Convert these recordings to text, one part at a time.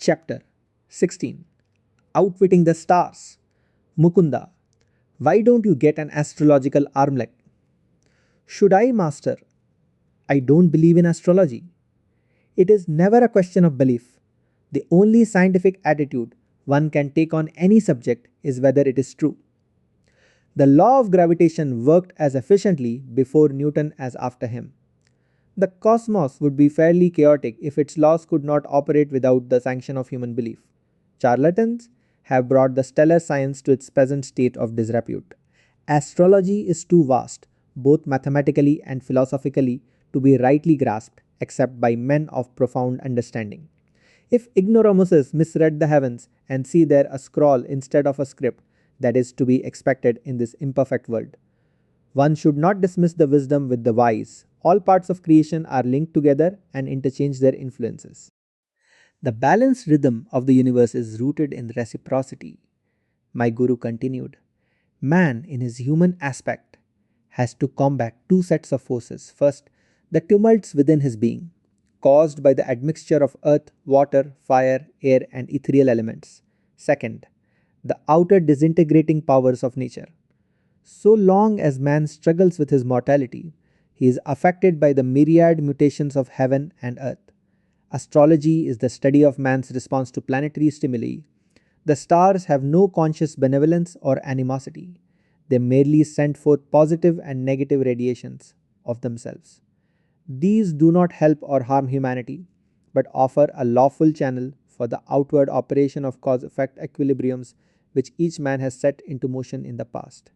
Chapter 16. Outwitting the Stars. Mukunda, why don't you get an astrological armlet? Should I, master? I don't believe in astrology. It is never a question of belief. The only scientific attitude one can take on any subject is whether it is true. The law of gravitation worked as efficiently before Newton as after him. The cosmos would be fairly chaotic if its laws could not operate without the sanction of human belief. Charlatans have brought the stellar science to its present state of disrepute. Astrology is too vast, both mathematically and philosophically, to be rightly grasped except by men of profound understanding. If ignoramuses misread the heavens and see there a scroll instead of a script, that is to be expected in this imperfect world. One should not dismiss the wisdom with the wise. All parts of creation are linked together and interchange their influences. The balanced rhythm of the universe is rooted in reciprocity. My guru continued. Man, in his human aspect, has to combat two sets of forces. First, the tumults within his being, caused by the admixture of earth, water, fire, air, and ethereal elements. Second, the outer disintegrating powers of nature. So long as man struggles with his mortality, he is affected by the myriad mutations of heaven and earth. Astrology is the study of man's response to planetary stimuli. The stars have no conscious benevolence or animosity. They merely send forth positive and negative radiations of themselves. These do not help or harm humanity, but offer a lawful channel for the outward operation of cause-effect equilibriums which each man has set into motion in the past.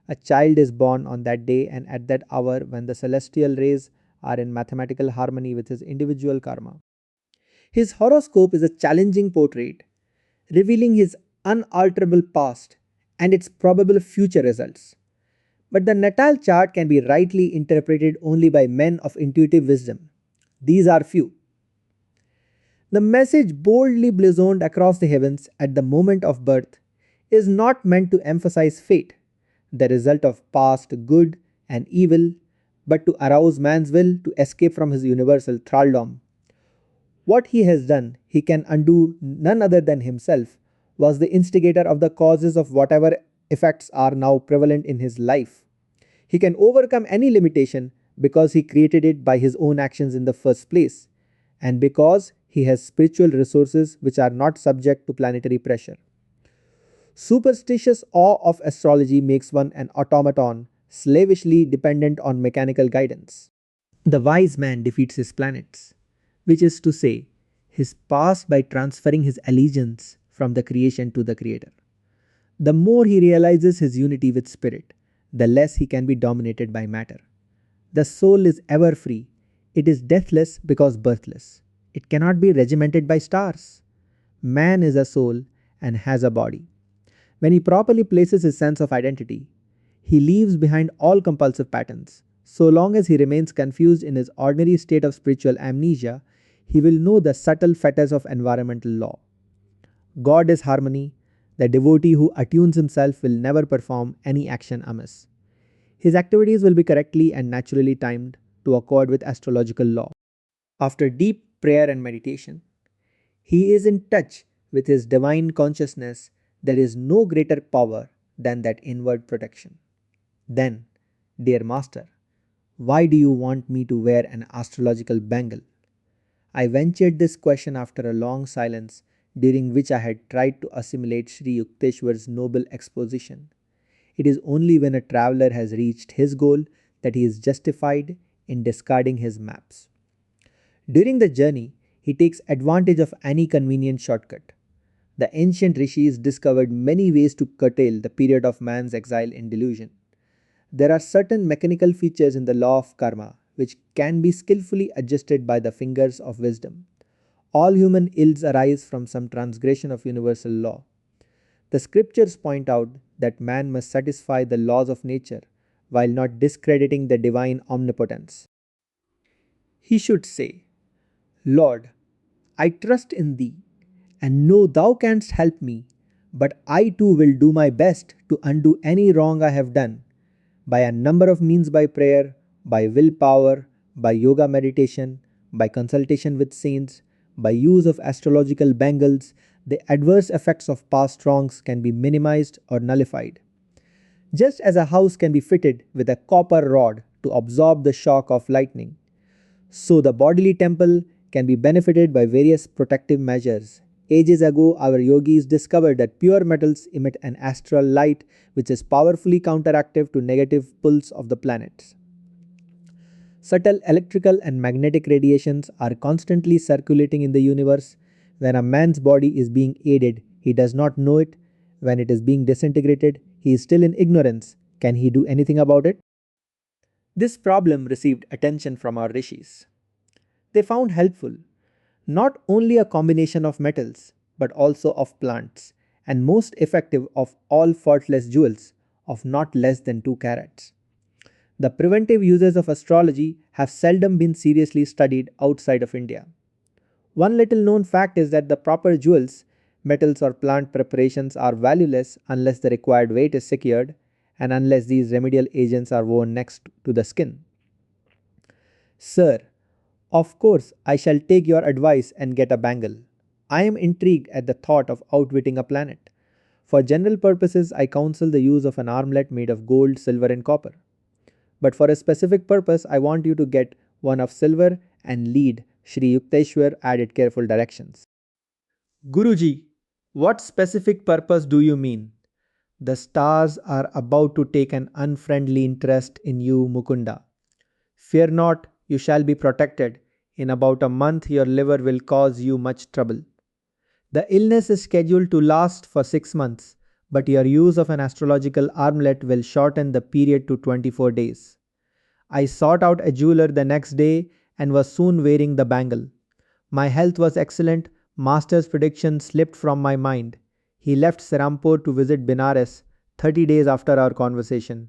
A child is born on that day and at that hour when the celestial rays are in mathematical harmony with his individual karma. His horoscope is a challenging portrait, revealing his unalterable past and its probable future results. But the natal chart can be rightly interpreted only by men of intuitive wisdom. These are few. The message boldly blazoned across the heavens at the moment of birth is not meant to emphasize fate, the result of past good and evil, but to arouse man's will to escape from his universal thraldom. What he has done, he can undo none other than himself, was the instigator of the causes of whatever effects are now prevalent in his life. He can overcome any limitation because he created it by his own actions in the first place, and because he has spiritual resources which are not subject to planetary pressure. Superstitious awe of astrology makes one an automaton, slavishly dependent on mechanical guidance. The wise man defeats his planets, which is to say, his past by transferring his allegiance from the creation to the creator. The more he realizes his unity with spirit, the less he can be dominated by matter. The soul is ever free. It is deathless because birthless. It cannot be regimented by stars. Man is a soul and has a body. When he properly places his sense of identity, he leaves behind all compulsive patterns. So long as he remains confused in his ordinary state of spiritual amnesia, he will know the subtle fetters of environmental law. God is harmony. The devotee who attunes himself will never perform any action amiss. His activities will be correctly and naturally timed to accord with astrological law. After deep prayer and meditation, he is in touch with his divine consciousness. There is no greater power than that inward protection. Then, dear master, why do you want me to wear an astrological bangle? I ventured this question after a long silence, during which I had tried to assimilate Sri Yukteswar's noble exposition. It is only when a traveler has reached his goal that he is justified in discarding his maps. During the journey, he takes advantage of any convenient shortcut. The ancient rishis discovered many ways to curtail the period of man's exile in delusion. There are certain mechanical features in the law of karma which can be skillfully adjusted by the fingers of wisdom. All human ills arise from some transgression of universal law. The scriptures point out that man must satisfy the laws of nature while not discrediting the divine omnipotence. He should say, Lord, I trust in thee and know thou canst help me, but I too will do my best to undo any wrong I have done, by a number of means, by prayer, by willpower, by yoga meditation, by consultation with saints, By use of astrological bangles, the adverse effects of past wrongs can be minimized or nullified. Just as a house can be fitted with a copper rod to absorb the shock of lightning, so the bodily temple can be benefited by various protective measures. Ages ago, our yogis discovered that pure metals emit an astral light which is powerfully counteractive to negative pulls of the planets. Subtle electrical and magnetic radiations are constantly circulating in the universe. When a man's body is being aided, he does not know it. When it is being disintegrated, he is still in ignorance. Can he do anything about it? This problem received attention from our rishis. They found helpful not only a combination of metals, but also of plants, and most effective of all faultless jewels of not less than 2 carats. The preventive uses of astrology have seldom been seriously studied outside of India. One little known fact is that the proper jewels, metals, or plant preparations are valueless unless the required weight is secured and unless these remedial agents are worn next to the skin. Sir, of course I shall take your advice and get a bangle. I am intrigued at the thought of outwitting a planet. For general purposes, I counsel the use of an armlet made of gold, silver, and copper. But for a specific purpose, I want you to get one of silver and lead. Sri Yukteswar added careful directions. Guruji, what specific purpose do you mean? The stars are about to take an unfriendly interest in you, Mukunda. Fear not, you shall be protected. In about a month, your liver will cause you much trouble. The illness is scheduled to last for 6 months, but your use of an astrological armlet will shorten the period to 24 days. I sought out a jeweler the next day and was soon wearing the bangle. My health was excellent. Master's prediction slipped from my mind. He left Serampore to visit Benares 30 days after our conversation.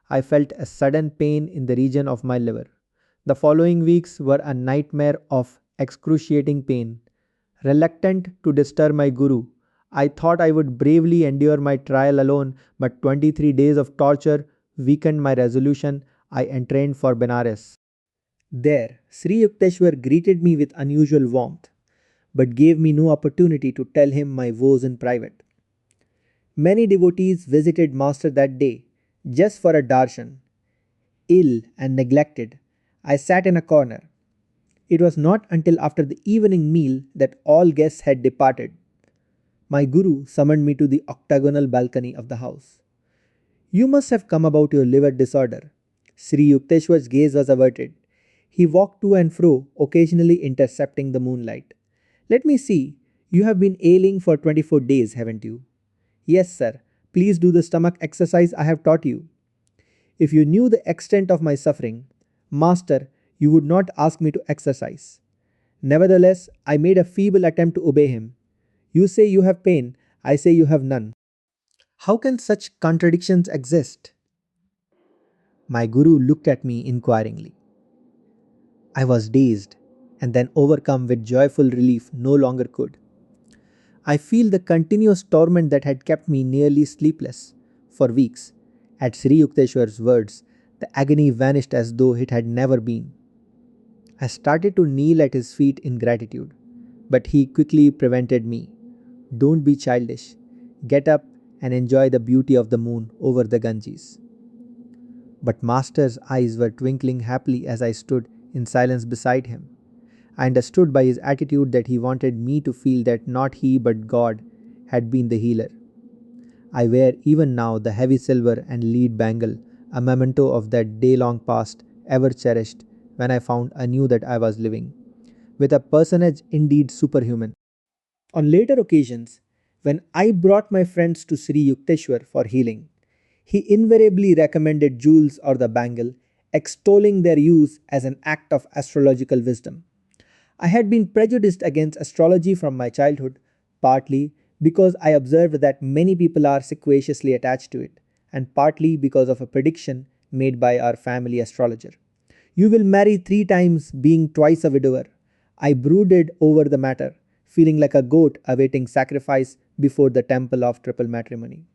I felt a sudden pain in the region of my liver. The following weeks were a nightmare of excruciating pain. Reluctant to disturb my guru, I thought I would bravely endure my trial alone, but 23 days of torture weakened my resolution. I entrained for Benares. There, Sri Yukteswar greeted me with unusual warmth, but gave me no opportunity to tell him my woes in private. Many devotees visited Master that day, just for a darshan. Ill and neglected, I sat in a corner. It was not until after the evening meal that all guests had departed. My guru summoned me to the octagonal balcony of the house. You must have come about your liver disorder. Sri Yukteswar's gaze was averted. He walked to and fro, occasionally intercepting the moonlight. Let me see, you have been ailing for 24 days, haven't you? Yes, sir. Please do the stomach exercise I have taught you. If you knew the extent of my suffering, Master, you would not ask me to exercise. Nevertheless, I made a feeble attempt to obey him. You say you have pain, I say you have none. How can such contradictions exist? My guru looked at me inquiringly. I was dazed, and then overcome with joyful relief no longer could. I feel the continuous torment that had kept me nearly sleepless for weeks. At Sri Yukteswar's words, the agony vanished as though it had never been. I started to kneel at his feet in gratitude, but he quickly prevented me. Don't be childish. Get up and enjoy the beauty of the moon over the Ganges. But Master's eyes were twinkling happily as I stood in silence beside him. I understood by his attitude that he wanted me to feel that not he but God had been the healer. I wear even now the heavy silver and lead bangle, a memento of that day-long past, ever cherished when I found anew that I was living, with a personage indeed superhuman. On later occasions, when I brought my friends to Sri Yukteswar for healing, he invariably recommended jewels or the bangle, extolling their use as an act of astrological wisdom. I had been prejudiced against astrology from my childhood, partly because I observed that many people are sequaciously attached to it, and partly because of a prediction made by our family astrologer. You will marry 3 times, being twice a widower. I brooded over the matter, feeling like a goat awaiting sacrifice before the temple of triple matrimony.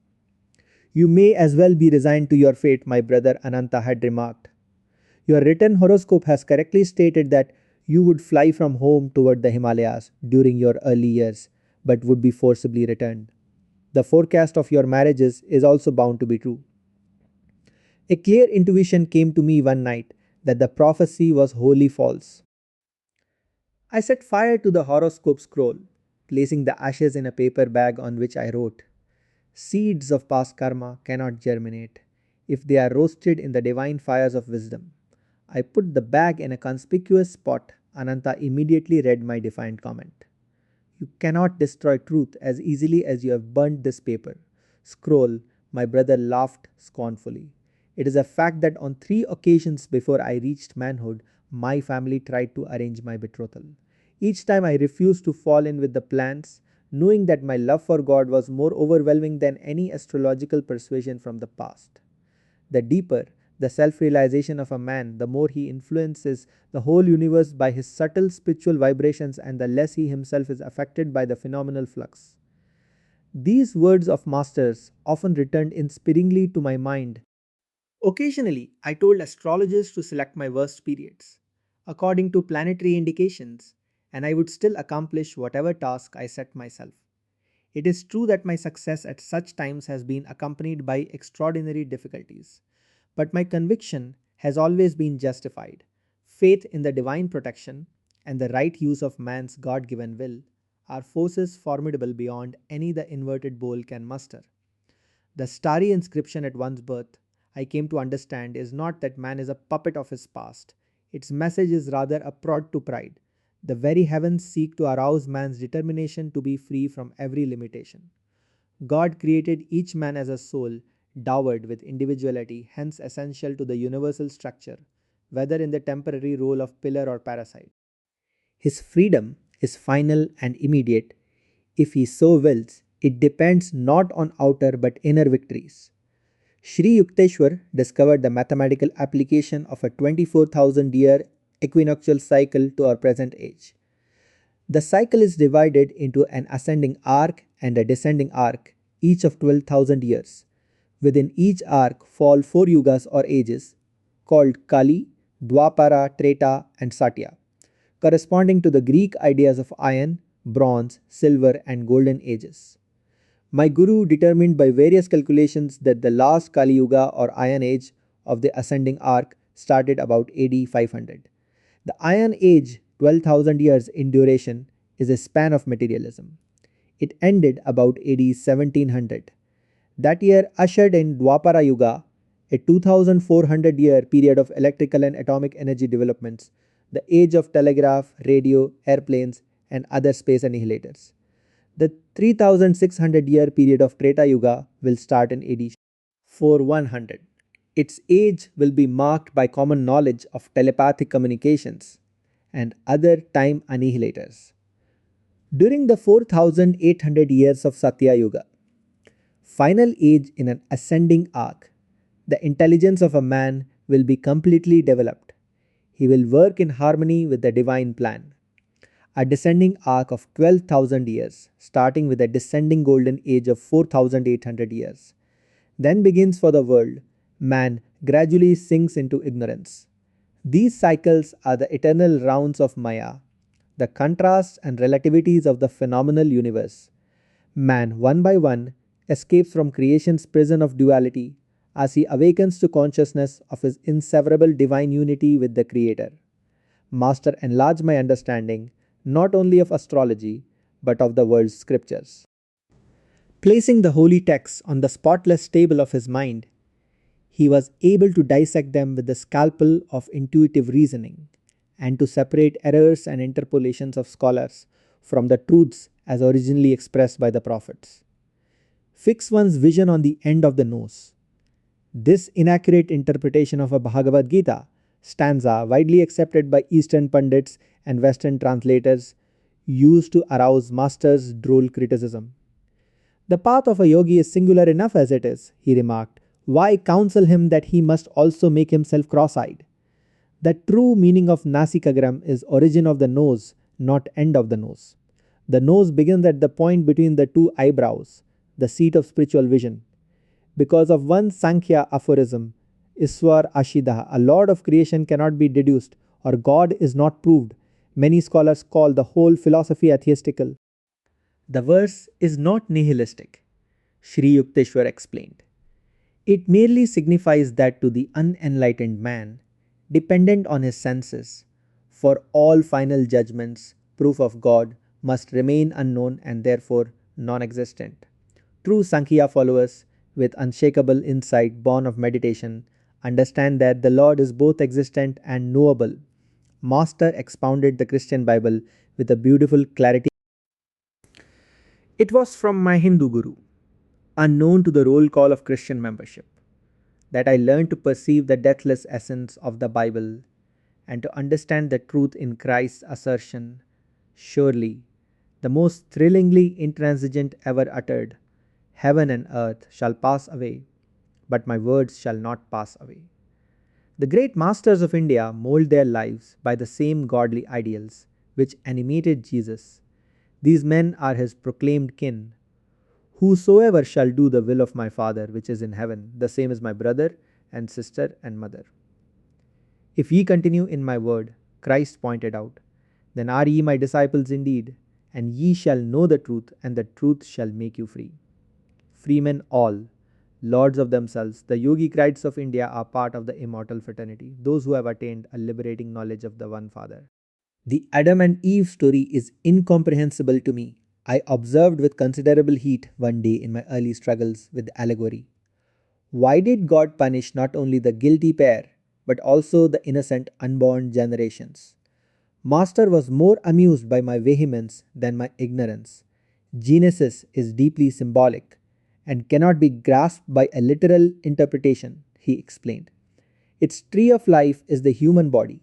You may as well be resigned to your fate, my brother Ananta had remarked. Your written horoscope has correctly stated that You would fly from home toward the Himalayas during your early years, but would be forcibly returned. The forecast of your marriages is also bound to be true. A clear intuition came to me one night that the prophecy was wholly false. I set fire to the horoscope scroll, placing the ashes in a paper bag on which I wrote, "Seeds of past karma cannot germinate if they are roasted in the divine fires of wisdom." I put the bag in a conspicuous spot. Ananta immediately read my defiant comment. "You cannot destroy truth as easily as you have burnt this paper." Scroll, my brother laughed scornfully. "It is a fact that on 3 occasions before I reached manhood, my family tried to arrange my betrothal. Each time I refused to fall in with the plans, knowing that my love for God was more overwhelming than any astrological persuasion from the past. The deeper the self realization of a man, the more he influences the whole universe by his subtle spiritual vibrations, and the less he himself is affected by the phenomenal flux." These words of masters often returned inspiringly to my mind. Occasionally, I told astrologers to select my worst periods, according to planetary indications, and I would still accomplish whatever task I set myself. It is true that my success at such times has been accompanied by extraordinary difficulties, but my conviction has always been justified. Faith in the divine protection and the right use of man's God given will are forces formidable beyond any the inverted bowl can muster. The starry inscription at one's birth, I came to understand, is not that man is a puppet of his past. Its message is rather a prod to pride. The very heavens seek to arouse man's determination to be free from every limitation. God created each man as a soul, dowered with individuality, hence essential to the universal structure, whether in the temporary role of pillar or parasite. His freedom is final and immediate. If he so wills, it depends not on outer but inner victories. Sri Yukteswar discovered the mathematical application of a 24,000 year equinoctial cycle to our present age. The cycle is divided into an ascending arc and a descending arc, each of 12,000 years. Within each arc fall four yugas or ages, called Kali, Dwapara, Treta, and Satya, corresponding to the Greek ideas of iron, bronze, silver, and golden ages. My guru determined by various calculations that the last Kali Yuga or Iron Age of the ascending arc started about AD 500. The Iron Age, 12,000 years in duration, is a span of materialism. It ended about AD 1700. That year ushered in Dwapara Yuga, a 2400-year period of electrical and atomic energy developments, the age of telegraph, radio, airplanes, and other space annihilators. The 3600-year period of Treta Yuga will start in AD 4100. Its age will be marked by common knowledge of telepathic communications and other time annihilators. During the 4800 years of Satya Yuga, final age in an ascending arc, the intelligence of a man will be completely developed. He will work in harmony with the divine plan. A descending arc of 12,000 years, starting with a descending golden age of 4,800 years. Then begins for the world, man gradually sinks into ignorance. These cycles are the eternal rounds of Maya, the contrasts and relativities of the phenomenal universe. Man, one by one, escapes from creation's prison of duality as he awakens to consciousness of his inseverable divine unity with the Creator. Master, enlarge my understanding not only of astrology but of the world's scriptures. Placing the holy texts on the spotless table of his mind, he was able to dissect them with the scalpel of intuitive reasoning and to separate errors and interpolations of scholars from the truths as originally expressed by the prophets. Fix one's vision on the end of the nose. This inaccurate interpretation of a Bhagavad Gita stanza, widely accepted by Eastern pundits and Western translators, used to arouse Master's droll criticism. "The path of a yogi is singular enough as it is," he remarked. "Why counsel him that he must also make himself cross-eyed? The true meaning of Nasikagram is origin of the nose, not end of the nose. The nose begins at the point between the two eyebrows, the seat of spiritual vision. Because of one Sankhya aphorism, Iswar Ashidha, a lord of creation cannot be deduced, or God is not proved, Many scholars call the whole philosophy atheistical. The verse is not nihilistic, Sri Yukteswar explained. It merely signifies that to the unenlightened man, dependent on his senses, for all final judgments, proof of God must remain unknown and therefore non existent. True Sankhya followers, with unshakable insight born of meditation, understand that the Lord is both existent and knowable. Master expounded the Christian Bible with a beautiful clarity. It was from my Hindu guru, unknown to the roll call of Christian membership, that I learned to perceive the deathless essence of the Bible and to understand the truth in Christ's assertion. Surely, the most thrillingly intransigent ever uttered, heaven and earth shall pass away, but my words shall not pass away. The great masters of India mold their lives by the same godly ideals which animated Jesus. These men are his proclaimed kin. Whosoever shall do the will of my Father which is in heaven, the same is my brother and sister and mother. If ye continue in my word, Christ pointed out, then are ye my disciples indeed, and ye shall know the truth, and the truth shall make you free. Freemen all, lords of themselves, the Yogi Christs of India are part of the immortal fraternity, those who have attained a liberating knowledge of the one Father. The Adam and Eve story is incomprehensible to me. I observed with considerable heat one day in my early struggles with allegory. Why did God punish not only the guilty pair, but also the innocent unborn generations? Master was more amused by my vehemence than my ignorance. Genesis is deeply symbolic and cannot be grasped by a literal interpretation, he explained. Its tree of life is the human body.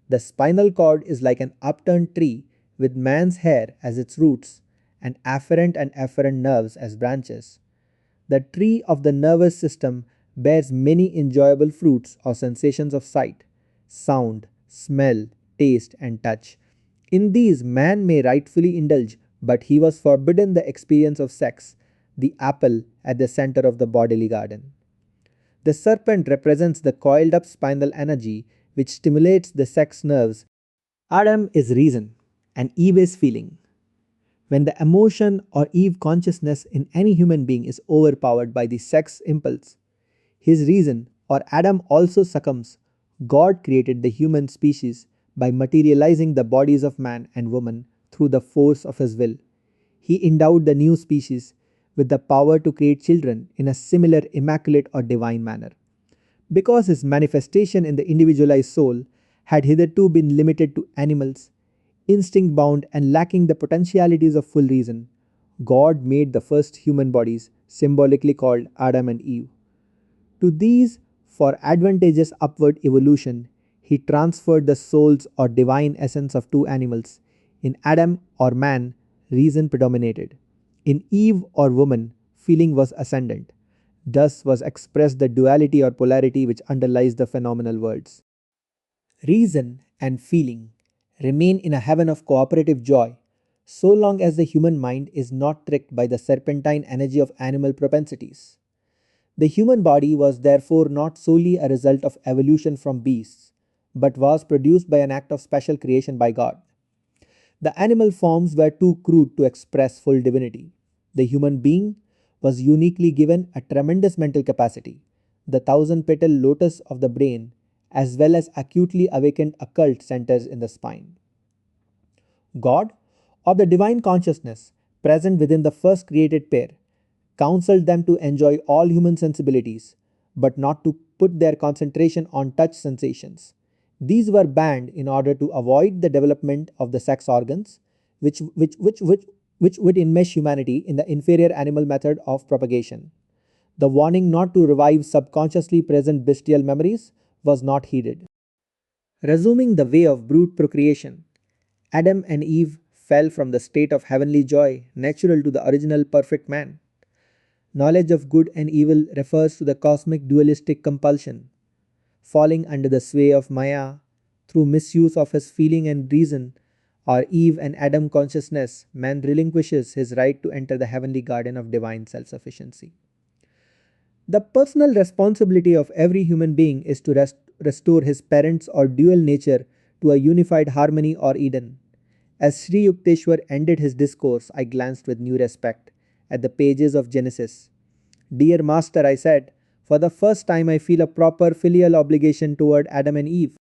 The spinal cord is like an upturned tree with man's hair as its roots and afferent nerves as branches. The tree of the nervous system bears many enjoyable fruits or sensations of sight, sound, smell, taste, and touch. In these, man may rightfully indulge, but he was forbidden the experience of sex, the apple at the center of the bodily garden. The serpent represents the coiled up spinal energy which stimulates the sex nerves. Adam is reason, and Eve is feeling. When the emotion or Eve consciousness in any human being is overpowered by the sex impulse, his reason or Adam also succumbs. God created the human species by materializing the bodies of man and woman through the force of his will. He endowed the new species with the power to create children in a similar immaculate or divine manner. Because his manifestation in the individualized soul had hitherto been limited to animals, instinct bound and lacking the potentialities of full reason, God made the first human bodies, symbolically called Adam and Eve. To these, for advantageous upward evolution, he transferred the souls or divine essence of two animals. In Adam or man, reason predominated. In Eve or woman, feeling was ascendant. Thus was expressed the duality or polarity which underlies the phenomenal worlds. Reason and feeling remain in a heaven of cooperative joy so long as the human mind is not tricked by the serpentine energy of animal propensities. The human body was therefore not solely a result of evolution from beasts, but was produced by an act of special creation by God. The animal forms were too crude to express full divinity. The human being was uniquely given a tremendous mental capacity, the thousand petal lotus of the brain, as well as acutely awakened occult centers in the spine. God, or the divine consciousness present within the first created pair, counseled them to enjoy all human sensibilities, but not to put their concentration on touch sensations. These were banned in order to avoid the development of the sex organs, which would enmesh humanity in the inferior animal method of propagation. The warning not to revive subconsciously present bestial memories was not heeded. Resuming the way of brute procreation, Adam and Eve fell from the state of heavenly joy natural to the original perfect man. Knowledge of good and evil refers to the cosmic dualistic compulsion. Falling under the sway of Maya through misuse of his feeling and reason, or Eve and Adam consciousness, man relinquishes his right to enter the heavenly garden of divine self sufficiency. The personal responsibility of every human being is to restore his parents or dual nature to a unified harmony or Eden. As Sri Yukteswar ended his discourse, I glanced with new respect at the pages of Genesis. Dear Master, I said, for the first time I feel a proper filial obligation toward Adam and Eve.